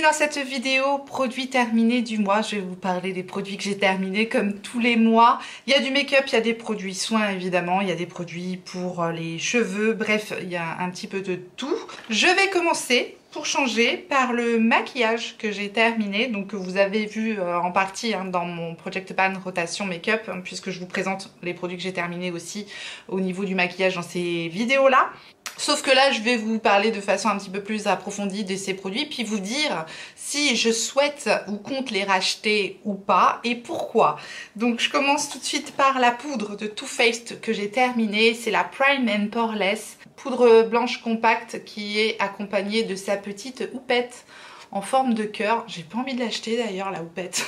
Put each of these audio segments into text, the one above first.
dans cette vidéo produits terminés du mois. Je vais vous parler des produits que j'ai terminés comme tous les mois. Il y a du make-up, il y a des produits soins évidemment, il y a des produits pour les cheveux, bref, il y a un petit peu de tout. Je vais commencer pour changer par le maquillage que j'ai terminé, donc que vous avez vu en partie dans mon Project Pan rotation make-up, puisque je vous présente les produits que j'ai terminés aussi au niveau du maquillage dans ces vidéos là. Sauf que là, je vais vous parler de façon un petit peu plus approfondie de ces produits, puis vous dire si je souhaite ou compte les racheter ou pas, et pourquoi. Donc je commence tout de suite par la poudre de Too Faced que j'ai terminée. C'est la Prime and Poreless, poudre blanche compacte qui est accompagnée de sa petite houppette en forme de cœur. J'ai pas envie de l'acheter d'ailleurs, la houppette.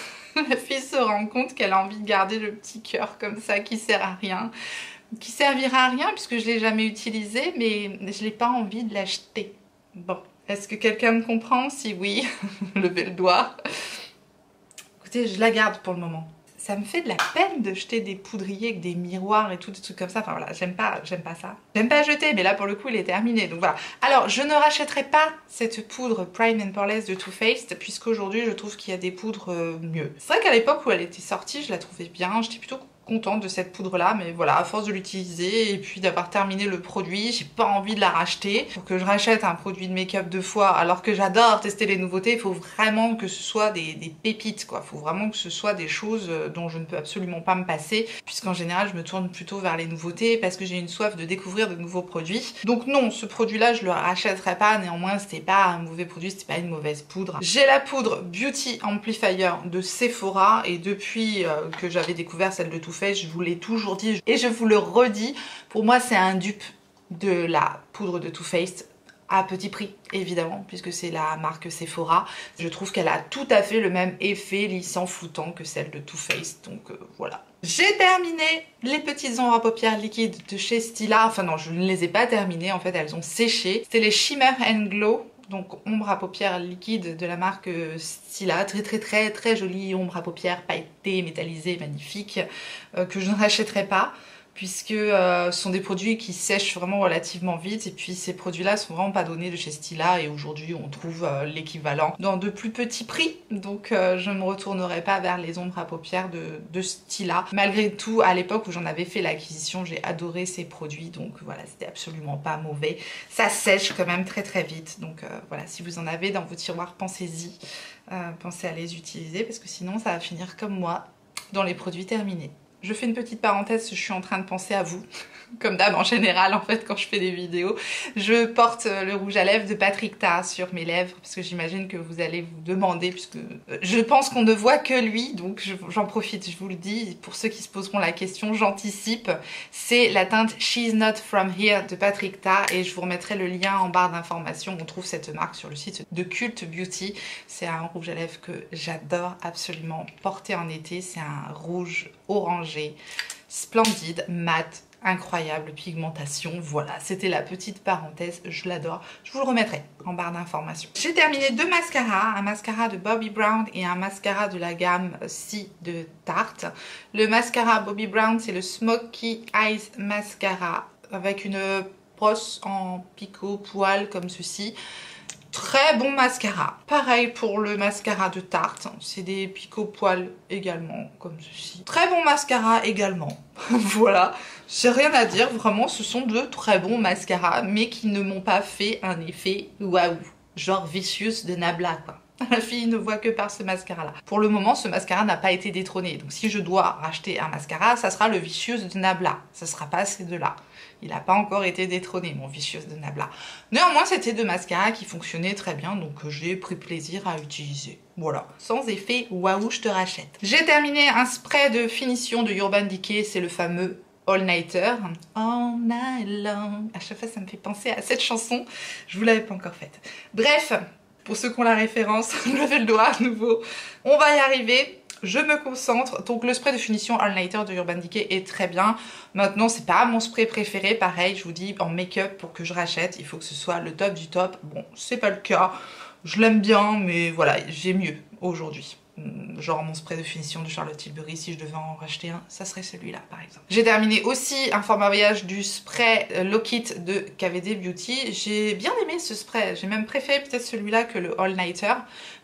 La fille se rend compte qu'elle a envie de garder le petit cœur comme ça qui sert à rien. Qui servira à rien puisque je l'ai jamais utilisé, mais je n'ai pas envie de l'acheter. Bon, est-ce que quelqu'un me comprend? Si oui, levez le doigt. Écoutez, je la garde pour le moment. Ça me fait de la peine de jeter des poudriers avec des miroirs et tout, des trucs comme ça. Enfin voilà, j'aime pas ça. J'aime pas jeter, mais là pour le coup il est terminé. Donc voilà. Alors je ne rachèterai pas cette poudre Prime and Poreless de Too Faced puisqu'aujourd'hui je trouve qu'il y a des poudres mieux. C'est vrai qu'à l'époque où elle était sortie, je la trouvais bien. J'étais plutôt contente de cette poudre là, mais voilà, à force de l'utiliser et puis d'avoir terminé le produit, j'ai pas envie de la racheter. Pour que je rachète un produit de make-up 2 fois alors que j'adore tester les nouveautés, il faut vraiment que ce soit des pépites quoi, il faut vraiment que ce soit des choses dont je ne peux absolument pas me passer, puisqu'en général je me tourne plutôt vers les nouveautés parce que j'ai une soif de découvrir de nouveaux produits. Donc non, ce produit là je le rachèterai pas, néanmoins c'était pas un mauvais produit, c'était pas une mauvaise poudre. J'ai la poudre Beauty Amplifier de Sephora et depuis que j'avais découvert celle de Too Faced, je vous l'ai toujours dit et je vous le redis, pour moi c'est un dupe de la poudre de Too Faced à petit prix évidemment puisque c'est la marque Sephora. Je trouve qu'elle a tout à fait le même effet lissant floutant que celle de Too Faced, donc voilà. J'ai terminé les petites ombres à paupières liquides de chez Stila, enfin non je ne les ai pas terminées en fait, elles ont séché. C'était les Shimmer and Glow, donc ombre à paupières liquide de la marque Stila, très jolie ombre à paupières pailletée, métallisée, magnifique, que je ne rachèterai pas puisque ce sont des produits qui sèchent vraiment relativement vite et puis ces produits là sont vraiment pas donnés de chez Stila et aujourd'hui on trouve l'équivalent dans de plus petits prix, donc je ne me retournerai pas vers les ombres à paupières de Stila. Malgré tout, à l'époque où j'en avais fait l'acquisition, j'ai adoré ces produits, donc voilà, c'était absolument pas mauvais. Ça sèche quand même très vite, donc voilà, si vous en avez dans vos tiroirs, pensez-y, pensez à les utiliser parce que sinon ça va finir comme moi dans les produits terminés. Je fais une petite parenthèse, je suis en train de penser à vous, comme d'hab en général en fait quand je fais des vidéos. Je porte le rouge à lèvres de Patrick Ta sur mes lèvres parce que j'imagine que vous allez vous demander, puisque je pense qu'on ne voit que lui, donc j'en profite, je vous le dis, pour ceux qui se poseront la question, j'anticipe. C'est la teinte She's Not From Here de Patrick Ta et je vous remettrai le lien en barre d'informations. On trouve cette marque sur le site de Cult Beauty. C'est un rouge à lèvres que j'adore absolument porter en été, c'est un rouge orangé, splendide, mat, incroyable pigmentation. Voilà, c'était la petite parenthèse, je l'adore. Je vous le remettrai en barre d'informations. J'ai terminé 2 mascaras, un mascara de Bobbi Brown et un mascara de la gamme C de Tarte. Le mascara Bobbi Brown, c'est le Smoky Eyes Mascara avec une brosse en picot poil comme ceci. Très bon mascara. Pareil pour le mascara de Tarte, c'est des picots poils également comme ceci. Très bon mascara également. Voilà, j'ai rien à dire, vraiment ce sont de très bons mascaras mais qui ne m'ont pas fait un effet waouh, genre Vicious de Nabla quoi. La fille ne voit que par ce mascara là. Pour le moment ce mascara n'a pas été détrôné, donc si je dois racheter un mascara ça sera le Vicious de Nabla, ça sera pas ces deux là. Il n'a pas encore été détrôné mon Vicious de Nabla. Néanmoins c'était 2 mascaras qui fonctionnaient très bien, donc j'ai pris plaisir à utiliser. Voilà, sans effet waouh je te rachète. J'ai terminé un spray de finition de Urban Decay, c'est le fameux All Nighter. All Night Long. À chaque fois ça me fait penser à cette chanson, je vous l'avais pas encore faite. Bref, pour ceux qui ont la référence, levez le doigt à nouveau. On va y arriver. Je me concentre. Donc le spray de finition All Nighter de Urban Decay est très bien. Maintenant c'est pas mon spray préféré. Pareil, je vous dis, en make-up pour que je rachète, il faut que ce soit le top du top. Bon, c'est pas le cas. Je l'aime bien, mais voilà, j'ai mieux aujourd'hui. Genre mon spray de finition de Charlotte Tilbury, si je devais en racheter un, ça serait celui-là par exemple. J'ai terminé aussi un format voyage du spray Lock It de KVD Beauty. J'ai bien aimé ce spray, j'ai même préféré peut-être celui-là que le All Nighter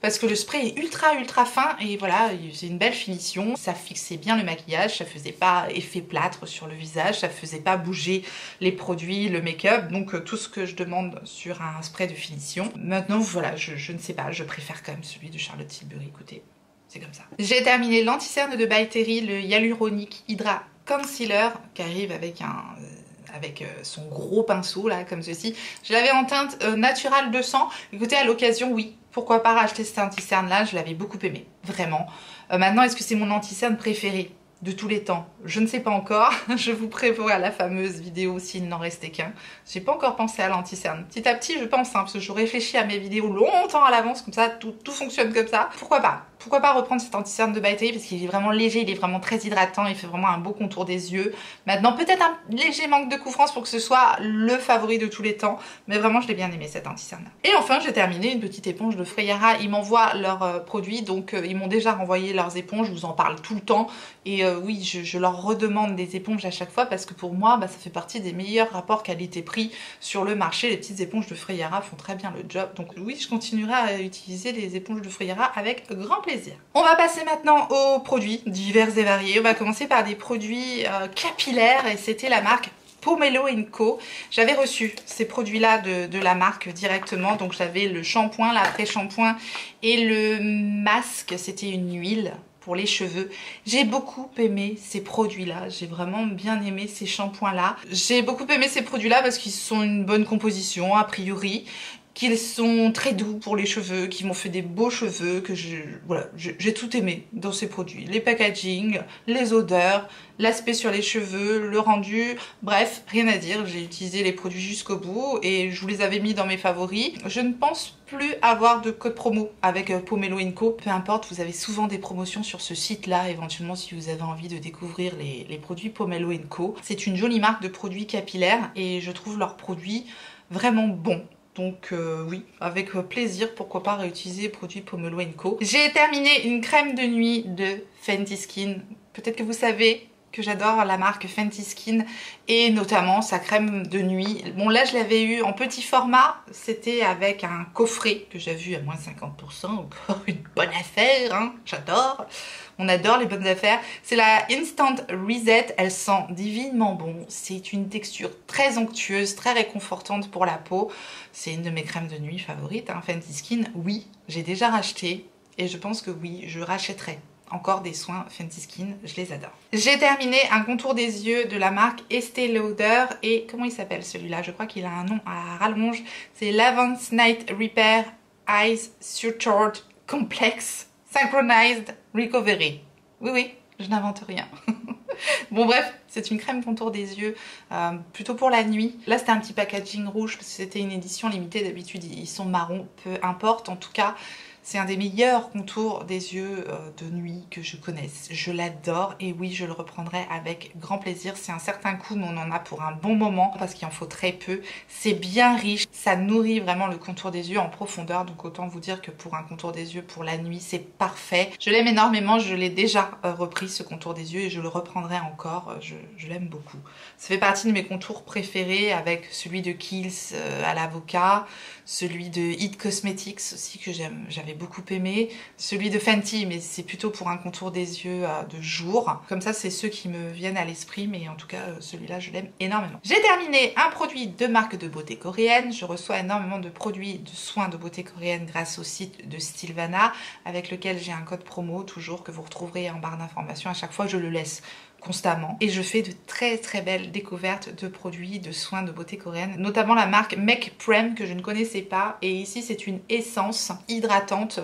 parce que le spray est ultra fin et voilà, c'est une belle finition. Ça fixait bien le maquillage, ça faisait pas effet plâtre sur le visage, ça faisait pas bouger les produits, le make-up, donc tout ce que je demande sur un spray de finition. Maintenant voilà, je ne sais pas, je préfère quand même celui de Charlotte Tilbury, écoutez. C'est comme ça. J'ai terminé l'anti-cerne de By Terry, le Hyaluronic Hydra Concealer, qui arrive avec son gros pinceau là, comme ceci. Je l'avais en teinte Natural 200. Écoutez, à l'occasion, oui, pourquoi pas racheter cet anti-cerne là, je l'avais beaucoup aimé, vraiment. Maintenant, est-ce que c'est mon anti-cerne préféré de tous les temps? Je ne sais pas encore. Je vous prévois la fameuse vidéo s'il n'en restait qu'un. J'ai pas encore pensé à l'anti-cerne. Petit à petit, je pense, hein, parce que je réfléchis à mes vidéos longtemps à l'avance, comme ça, tout fonctionne comme ça. Pourquoi pas? Pourquoi pas reprendre cet anti-cerne de By Terry parce qu'il est vraiment léger, il est vraiment très hydratant, il fait vraiment un beau contour des yeux. Maintenant, peut-être un léger manque de couvrance pour que ce soit le favori de tous les temps, mais vraiment, je l'ai bien aimé cet anti-cerne. Et enfin, j'ai terminé une petite éponge de Freyara. Ils m'envoient leurs produits, donc ils m'ont déjà renvoyé leurs éponges, je vous en parle tout le temps. Et oui, je leur redemande des éponges à chaque fois parce que pour moi, ça fait partie des meilleurs rapports qualité-prix sur le marché. Les petites éponges de Freyara font très bien le job. Donc oui, je continuerai à utiliser les éponges de Freyara avec grand plaisir. On va passer maintenant aux produits divers et variés. On va commencer par des produits capillaires et c'était la marque Pomelo & Co. J'avais reçu ces produits-là de la marque directement. Donc j'avais le shampoing, l'après-shampoing et le masque. C'était une huile pour les cheveux. J'ai beaucoup aimé ces produits-là. J'ai vraiment bien aimé ces shampoings-là. J'ai beaucoup aimé ces produits-là parce qu'ils sont une bonne composition a priori, qu'ils sont très doux pour les cheveux, qui m'ont fait des beaux cheveux, que voilà, j'ai tout aimé dans ces produits. Les packaging, les odeurs, l'aspect sur les cheveux, le rendu, bref, rien à dire. J'ai utilisé les produits jusqu'au bout et je vous les avais mis dans mes favoris. Je ne pense plus avoir de code promo avec Pomelo & Co. Peu importe, vous avez souvent des promotions sur ce site-là, éventuellement si vous avez envie de découvrir les produits Pomelo & Co. C'est une jolie marque de produits capillaires et je trouve leurs produits vraiment bons. Donc oui, avec plaisir, pourquoi pas réutiliser les produits Pomelo & Co. J'ai terminé une crème de nuit de Fenty Skin. Peut-être que vous savez que j'adore la marque Fenty Skin et notamment sa crème de nuit. Bon là je l'avais eu en petit format, c'était avec un coffret que j'ai vu à moins 50%, encore une bonne affaire, hein, j'adore. On adore les bonnes affaires. C'est la Instant Reset, elle sent divinement bon. C'est une texture très onctueuse, très réconfortante pour la peau. C'est une de mes crèmes de nuit favorites, hein, Fenty Skin. Oui, j'ai déjà racheté et je pense que oui, je rachèterai encore des soins Fenty Skin, je les adore. J'ai terminé un contour des yeux de la marque Estée Lauder et comment il s'appelle celui-là? Je crois qu'il a un nom à rallonge. C'est l'Avance Night Repair Eyes Sutured Complex Synchronized Recovery. Oui, je n'invente rien. Bon bref, c'est une crème contour des yeux plutôt pour la nuit. Là c'était un petit packaging rouge parce que c'était une édition limitée. D'habitude ils sont marrons, peu importe. En tout cas, c'est un des meilleurs contours des yeux de nuit que je connaisse. Je l'adore et oui, je le reprendrai avec grand plaisir. C'est un certain coût, mais on en a pour un bon moment parce qu'il en faut très peu. C'est bien riche, ça nourrit vraiment le contour des yeux en profondeur. Donc autant vous dire que pour un contour des yeux pour la nuit, c'est parfait. Je l'aime énormément, je l'ai déjà repris ce contour des yeux et je le reprendrai encore. Je l'aime beaucoup. Ça fait partie de mes contours préférés avec celui de Kiehl's à l'avocat, celui de It Cosmetics aussi que j'avais beaucoup aimé, celui de Fenty mais c'est plutôt pour un contour des yeux de jour. Comme ça c'est ceux qui me viennent à l'esprit mais en tout cas celui-là je l'aime énormément. J'ai terminé un produit de marque de beauté coréenne. Je reçois énormément de produits de soins de beauté coréenne grâce au site de Stilvana avec lequel j'ai un code promo toujours que vous retrouverez en barre d'informations. À chaque fois je le laisse constamment et je fais de très belles découvertes de produits de soins de beauté coréenne, notamment la marque Make Prem que je ne connaissais pas et ici c'est une essence hydratante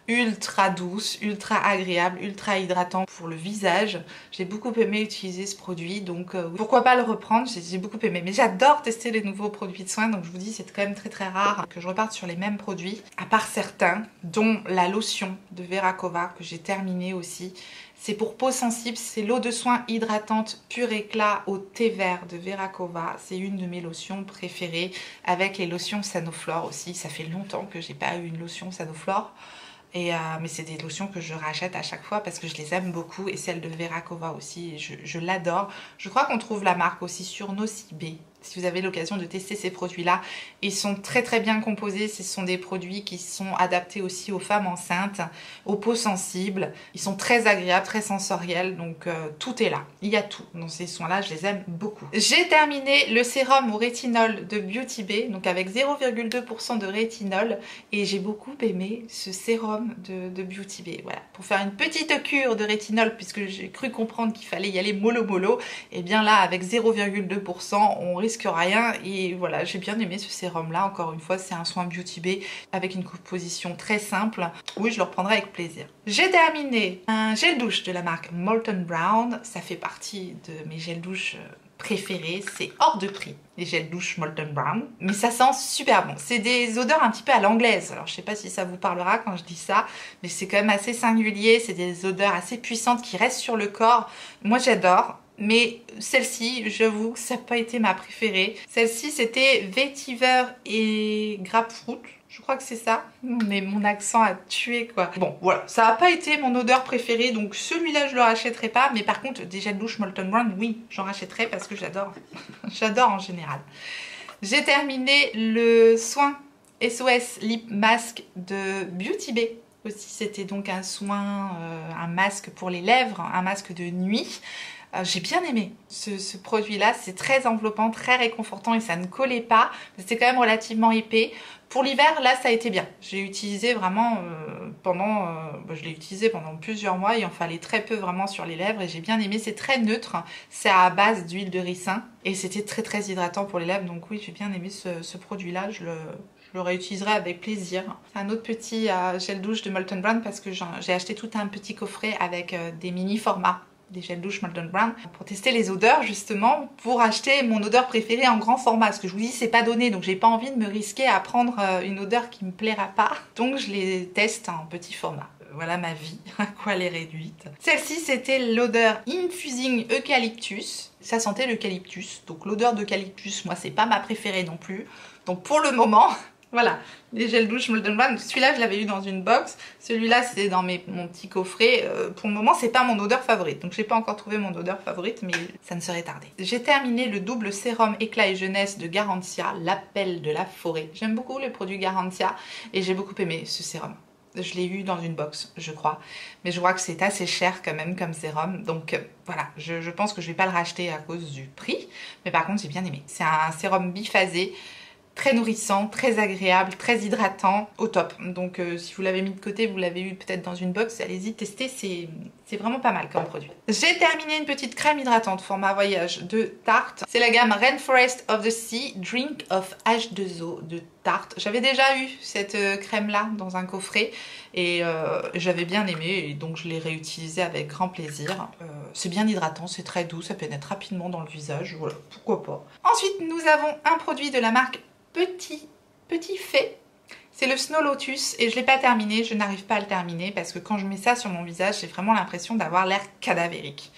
ultra douce, ultra agréable, ultra hydratant pour le visage. J'ai beaucoup aimé utiliser ce produit donc pourquoi pas le reprendre, j'ai beaucoup aimé. Mais j'adore tester les nouveaux produits de soins donc je vous dis c'est quand même très rare que je reparte sur les mêmes produits à part certains dont la lotion de Verakova que j'ai terminée aussi. C'est pour peau sensible, c'est l'eau de soin hydratante pur éclat au thé vert de Verakova. C'est une de mes lotions préférées avec les lotions Sanoflore aussi. Ça fait longtemps que j'ai pas eu une lotion Sanoflore. Mais c'est des lotions que je rachète à chaque fois parce que je les aime beaucoup. Et celle de Vera Kova aussi, je l'adore. Je crois qu'on trouve la marque aussi sur Nocibé. Si vous avez l'occasion de tester ces produits-là, ils sont très très bien composés. Ce sont des produits qui sont adaptés aussi aux femmes enceintes, aux peaux sensibles. Ils sont très agréables, très sensoriels, donc tout est là. Il y a tout dans ces soins-là, je les aime beaucoup. J'ai terminé le sérum au rétinol de Beauty Bay, donc avec 0,2% de rétinol, et j'ai beaucoup aimé ce sérum de Beauty Bay. Voilà, pour faire une petite cure de rétinol, puisque j'ai cru comprendre qu'il fallait y aller mollo mollo, et bien là avec 0,2%, on risque rien. Et voilà, j'ai bien aimé ce sérum là. Encore une fois, c'est un soin Beauty Bay avec une composition très simple. Oui, je le reprendrai avec plaisir. J'ai terminé un gel douche de la marque Molton Brown. Ça fait partie de mes gels douches préférés. C'est hors de prix, les gels douche Molton Brown, mais ça sent super bon. C'est des odeurs un petit peu à l'anglaise. Alors je sais pas si ça vous parlera quand je dis ça, mais c'est quand même assez singulier. C'est des odeurs assez puissantes qui restent sur le corps. Moi j'adore. Mais celle-ci, j'avoue, ça n'a pas été ma préférée. Celle-ci, c'était Vetiver et Grapefruit. Je crois que c'est ça. Mais mon accent a tué, quoi. Bon, voilà. Ça n'a pas été mon odeur préférée. Donc celui-là, je ne le rachèterai pas. Mais par contre, des gels douche Molton Brown, oui, j'en rachèterai parce que j'adore. J'adore en général. J'ai terminé le soin SOS Lip Mask de Beauty Bay. Aussi, c'était donc un soin, un masque pour les lèvres, un masque de nuit. J'ai bien aimé ce produit-là, c'est très enveloppant, très réconfortant et ça ne collait pas. C'était quand même relativement épais. Pour l'hiver, là, ça a été bien. J'ai utilisé vraiment je l'ai utilisé pendant plusieurs mois. Il en fallait très peu vraiment sur les lèvres et j'ai bien aimé. C'est très neutre, c'est à base d'huile de ricin et c'était très très hydratant pour les lèvres. Donc oui, j'ai bien aimé ce produit-là. Je le réutiliserai avec plaisir. C'est un autre petit gel douche de Molton Brown parce que j'ai acheté tout un petit coffret avec des mini formats. Des gels douche Molton Brown pour tester les odeurs justement, pour acheter mon odeur préférée en grand format, parce que je vous dis c'est pas donné, donc j'ai pas envie de me risquer à prendre une odeur qui me plaira pas, donc je les teste en petit format. Voilà ma vie, à quoi elle est réduite. Celle-ci c'était l'odeur Infusing Eucalyptus, ça sentait l'eucalyptus, donc l'odeur d'eucalyptus moi c'est pas ma préférée non plus, donc pour le moment voilà, les gels douche Molton Brown. Celui-là, je l'avais eu dans une box. Celui-là, c'était dans mon petit coffret. Pour le moment, c'est pas mon odeur favorite. Donc, j'ai pas encore trouvé mon odeur favorite, mais ça ne serait tardé. J'ai terminé le double sérum éclat et jeunesse de Garantia, l'appel de la forêt. J'aime beaucoup les produits Garantia et j'ai beaucoup aimé ce sérum. Je l'ai eu dans une box, je crois. Mais je crois que c'est assez cher quand même comme sérum. Donc voilà, je pense que je vais pas le racheter à cause du prix. Mais par contre, j'ai bien aimé. C'est un sérum biphasé. Très nourrissant, très agréable, très hydratant, au top. Donc si vous l'avez mis de côté, vous l'avez eu peut-être dans une box, allez-y tester, c'est vraiment pas mal comme produit. J'ai terminé une petite crème hydratante format voyage de Tarte. C'est la gamme Rainforest of the Sea Drink of H2O de Tarte. J'avais déjà eu cette crème là dans un coffret et j'avais bien aimé et donc je l'ai réutilisée avec grand plaisir. C'est bien hydratant, c'est très doux, ça pénètre rapidement dans le visage, voilà, pourquoi pas. Ensuite nous avons un produit de la marque Petit Fait. C'est le Snow Lotus et je ne l'ai pas terminé, je n'arrive pas à le terminer parce que quand je mets ça sur mon visage, j'ai vraiment l'impression d'avoir l'air cadavérique.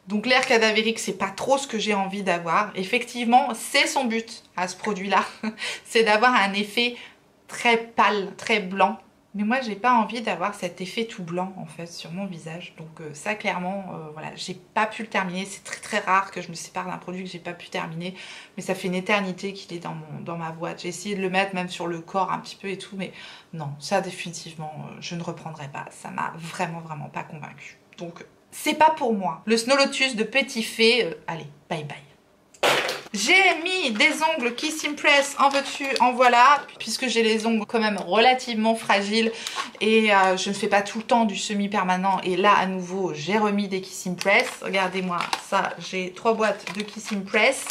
Donc l'air cadavérique, c'est pas trop ce que j'ai envie d'avoir. Effectivement, c'est son but à ce produit-là, c'est d'avoir un effet très pâle, très blanc. Mais moi, j'ai pas envie d'avoir cet effet tout blanc en fait sur mon visage. Donc ça, clairement, voilà, j'ai pas pu le terminer. C'est très très rare que je me sépare d'un produit que j'ai pas pu terminer. Mais ça fait une éternité qu'il est dans ma boîte. J'ai essayé de le mettre même sur le corps un petit peu et tout. Mais non, ça définitivement, je ne reprendrai pas. Ça m'a vraiment vraiment pas convaincue. Donc c'est pas pour moi. Le Snow Lotus de Petit Fait, allez, bye bye. J'ai mis des ongles Kiss Impress, en veux-tu, en voilà, puisque j'ai les ongles quand même relativement fragiles et je ne fais pas tout le temps du semi-permanent. Et là, à nouveau, j'ai remis des Kiss Impress. Regardez-moi ça, j'ai 3 boîtes de Kiss Impress.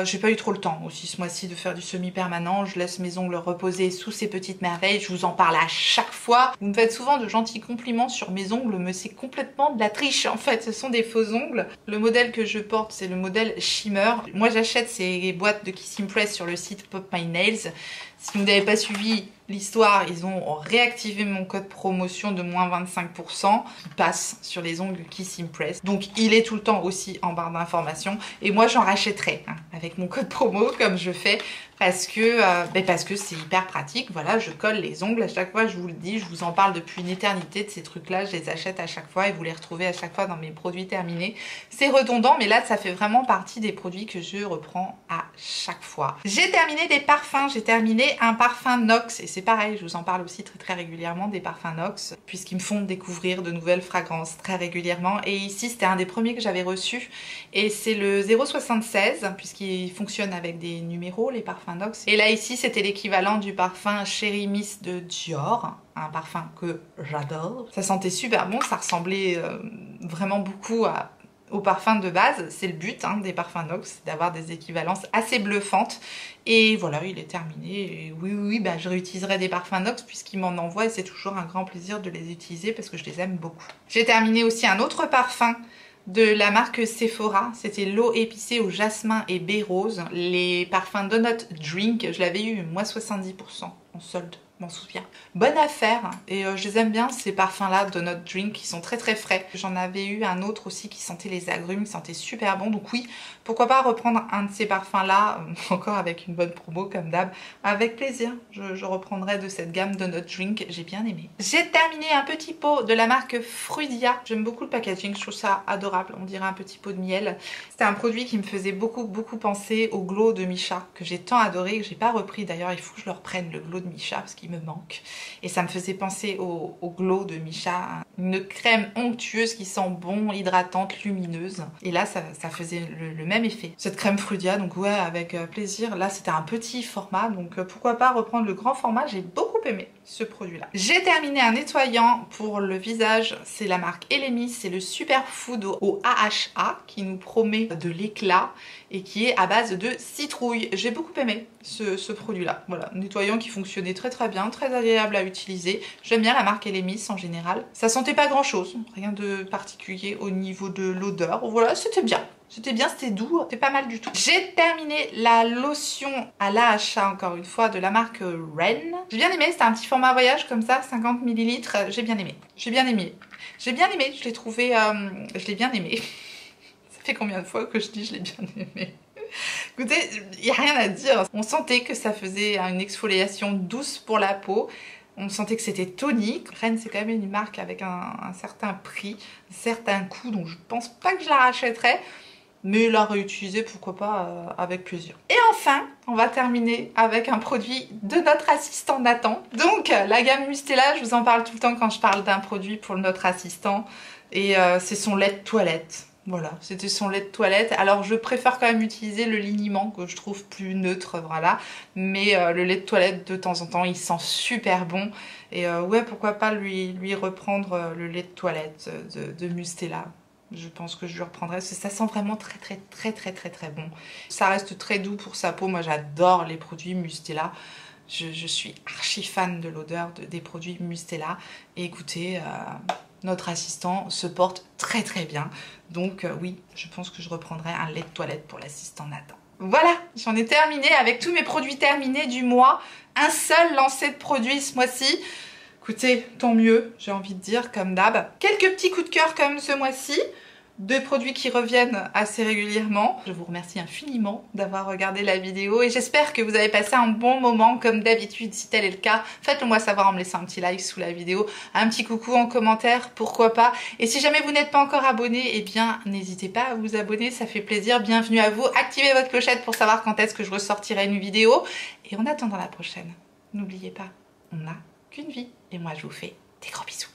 J'ai pas eu trop le temps aussi ce mois-ci de faire du semi-permanent. Je laisse mes ongles reposer sous ces petites merveilles. Je vous en parle à chaque fois. Vous me faites souvent de gentils compliments sur mes ongles, mais c'est complètement de la triche en fait. Ce sont des faux ongles. Le modèle que je porte, c'est le modèle Shimmer. Moi, j'achète ces boîtes de Kiss Impress sur le site Pop My Nails. Si vous n'avez pas suivi l'histoire, ils ont réactivé mon code promotion de moins 25%. Il passe sur les ongles Kiss Impress. Donc il est tout le temps aussi en barre d'informations. Et moi j'en rachèterai hein, avec mon code promo comme je fais parce que c'est hyper pratique. Voilà, je colle les ongles à chaque fois, je vous le dis, je vous en parle depuis une éternité de ces trucs-là. Je les achète à chaque fois et vous les retrouvez à chaque fois dans mes produits terminés. C'est redondant, mais là ça fait vraiment partie des produits que je reprends à chaque fois. J'ai terminé des parfums, j'ai terminé un parfum Nox et c'est pareil, je vous en parle aussi très régulièrement des parfums Nox puisqu'ils me font découvrir de nouvelles fragrances très régulièrement. Et ici c'était un des premiers que j'avais reçu et c'est le 076 puisqu'il fonctionne avec des numéros les parfums Nox. Et là ici c'était l'équivalent du parfum Cherry Miss de Dior, un parfum que j'adore. Ça sentait super bon, ça ressemblait vraiment beaucoup au parfum de base. C'est le but hein, des parfums Nox, c'est d'avoir des équivalences assez bluffantes. Et voilà, il est terminé. Et oui, bah, je réutiliserai des parfums Nox puisqu'ils m'en envoient et c'est toujours un grand plaisir de les utiliser parce que je les aime beaucoup. J'ai terminé aussi un autre parfum de la marque Sephora, c'était l'eau épicée au jasmin et baie rose, les parfums Donut Drink, je l'avais eu moins 70% en solde, je m'en souviens. Bonne affaire et je les aime bien ces parfums là Donut Drink qui sont très frais. J'en avais eu un autre aussi qui sentait les agrumes, qui sentait super bon, donc oui, pourquoi pas reprendre un de ces parfums là, encore avec une bonne promo comme d'hab, avec plaisir. Je reprendrai de cette gamme Donut Drink, j'ai bien aimé. J'ai terminé un petit pot de la marque Frudia, j'aime beaucoup le packaging, je trouve ça adorable, on dirait un petit pot de miel. C'était un produit qui me faisait beaucoup penser au glow de Missha, que j'ai tant adoré, que j'ai pas repris d'ailleurs, il faut que je le reprenne le glow de Missha parce qu'il me manque. Et ça me faisait penser au glow de Missha, une crème onctueuse qui sent bon, hydratante, lumineuse. Et là ça faisait le même effet. Cette crème Frudia, donc ouais, avec plaisir. Là c'était un petit format, donc pourquoi pas reprendre le grand format, j'ai beaucoup aimé ce produit là. J'ai terminé un nettoyant pour le visage, c'est la marque Elemis, c'est le Superfood au AHA qui nous promet de l'éclat et qui est à base de citrouille. J'ai beaucoup aimé ce produit là, voilà, nettoyant qui fonctionnait très bien, très agréable à utiliser. J'aime bien la marque Elemis en général. Ça sentait pas grand chose, rien de particulier au niveau de l'odeur, voilà, c'était bien. C'était bien, c'était doux, c'était pas mal du tout. J'ai terminé la lotion à l'AHA, encore une fois, de la marque Ren. J'ai bien aimé, c'était un petit format voyage comme ça, 50 ml. J'ai bien aimé. J'ai bien aimé. J'ai bien aimé, je l'ai trouvé... je l'ai bien aimé. Ça fait combien de fois que je dis je l'ai bien aimé? Écoutez, il n'y a rien à dire. On sentait que ça faisait une exfoliation douce pour la peau. On sentait que c'était tonique. Ren, c'est quand même une marque avec un certain prix, un certain coût, donc je pense pas que je la rachèterais. Mais la réutiliser, pourquoi pas, avec plaisir. Et enfin, on va terminer avec un produit de notre assistant Nathan. Donc, la gamme Mustela, je vous en parle tout le temps quand je parle d'un produit pour notre assistant. Et c'est son lait de toilette. Voilà, c'était son lait de toilette. Alors, je préfère quand même utiliser le liniment que je trouve plus neutre, voilà. Mais le lait de toilette, de temps en temps, il sent super bon. Et ouais, pourquoi pas lui reprendre le lait de toilette de Mustela. Je pense que je le reprendrai parce que ça sent vraiment très bon. Ça reste très doux pour sa peau. Moi j'adore les produits Mustela. Je suis archi fan de l'odeur des produits Mustela. Et écoutez, notre assistant se porte très bien. Donc oui, je pense que je reprendrai un lait de toilette pour l'assistant Nathan. Voilà, j'en ai terminé avec tous mes produits terminés du mois. Un seul lancé de produits ce mois-ci. Écoutez, tant mieux, j'ai envie de dire, comme d'hab. Quelques petits coups de cœur comme ce mois-ci. Deux produits qui reviennent assez régulièrement. Je vous remercie infiniment d'avoir regardé la vidéo et j'espère que vous avez passé un bon moment comme d'habitude. Si tel est le cas, faites-le moi savoir en me laissant un petit like sous la vidéo, un petit coucou en commentaire, pourquoi pas. Et si jamais vous n'êtes pas encore abonné, eh bien n'hésitez pas à vous abonner, ça fait plaisir. Bienvenue à vous. Activez votre clochette pour savoir quand est-ce que je ressortirai une vidéo. Et en attendant la prochaine, n'oubliez pas, on n'a qu'une vie. Et moi je vous fais des gros bisous.